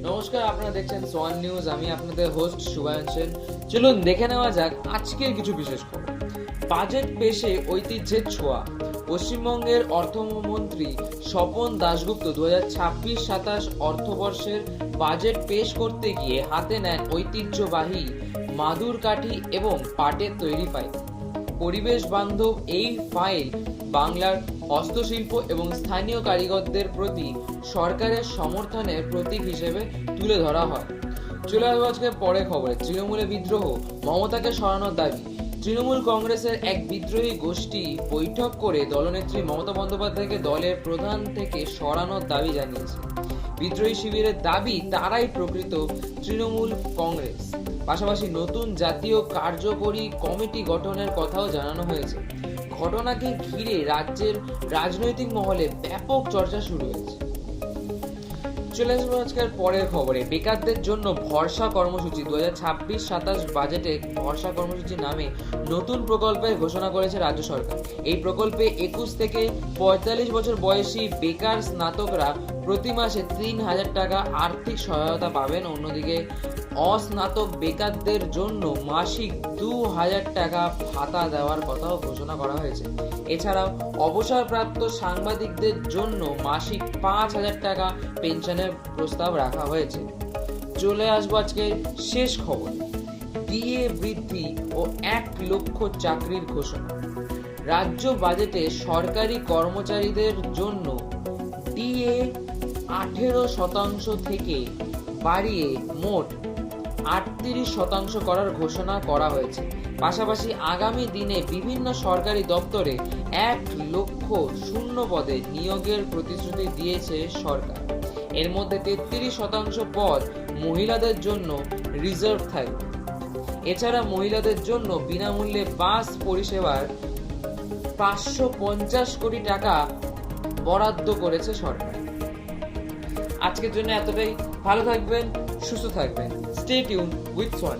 নমস্কার, আপনারা দেখছেন সোয়ান নিউজ। আমি আপনাদের হোস্ট শুভায়ন সেন। চলুন দেখে নেওয়া যাক আজকের কিছু বিশেষ খবর। বাজেট পেশে ঐতিহ্যের ছোঁয়া। পশ্চিমবঙ্গের অর্থমন্ত্রী স্বপন দাশগুপ্ত 2026-27 অর্থবর্ষের বাজেট পেশ করতে গিয়ে হাতে নেন ঐতিহ্যবাহী মাদুর কাঠি এবং পাটের তৈরি ফাইল। পরিবেশ বান্ধব এই ফাইল বাংলার হস্তশিল্প এবং স্থানীয় কারিগরদের প্রতি সরকারের সমর্থনের প্রতীক হিসেবে তুলে ধরা হয়। চলে আসবো আজকে পরে খবরে। তৃণমূলে বিদ্রোহ, মমতাকে সরানোর দাবি। তৃণমূল কংগ্রেসের এক বিদ্রোহী গোষ্ঠী বৈঠক করে দলনেত্রী মমতা বন্দ্যোপাধ্যায়কে দলের প্রধান থেকে সরানোর দাবি জানিয়েছে। বিদ্রোহী শিবিরের দাবি তারাই প্রকৃত তৃণমূল কংগ্রেস। পাশাপাশি নতুন জাতীয় কার্যকরী কমিটি গঠনের কথাও জানানো হয়েছে। ঘটনাকে ঘিরে রাজ্যের রাজনৈতিক মহলে ব্যাপক চর্চা শুরু হয়েছে। চলে আসবো আজকের পরের খবরে। বেকারদের জন্য ভরসা কর্মসূচি 2026-27 বাজেটে ভরসা কর্মসূচি নামে নতুন প্রকল্পের ঘোষণা করেছে রাজ্য সরকার। এই প্রকল্পে 21 থেকে 45 বছর বয়সী বেকার স্নাতকরা প্রতি মাসে 3,000 টাকা আর্থিক সহায়তা পাবেন। অন্যদিকে অস্নাতক বেকারদের জন্য মাসিক 2,000 টাকা ভাতা দেওয়ার কথাও ঘোষণা করা হয়েছে। এছাড়াও অবসরপ্রাপ্ত সাংবাদিকদের জন্য মাসিক 5,000 টাকা পেনশনের প্রস্তাব রাখা হয়েছে। চলে আসবো আজকে শেষ খবর। ডিএ বৃদ্ধি ও 1 লক্ষ চাকরির ঘোষণা। রাজ্য বাজেটে সরকারি কর্মচারীদের জন্য ডিএ 18% থেকে বাড়িয়ে মোট 38% করার ঘোষণা করা হয়েছে। পাশাপাশি আগামী দিনে বিভিন্ন সরকারি দপ্তরে 1 লক্ষ শূন্য পদে নিয়োগের প্রতিশ্রুতি দিয়েছে সরকার। এর মধ্যে 33% পদ মহিলাদের জন্য রিজার্ভ থাকবে। এছাড়া মহিলাদের জন্য বিনামূল্যে বাস পরিষেবার 550 কোটি টাকা বরাদ্দ করেছে সরকার। আজকের জন্য এতটাই। ভালো থাকবেন, সুস্থ থাকবেন। Stay tuned with Schwann.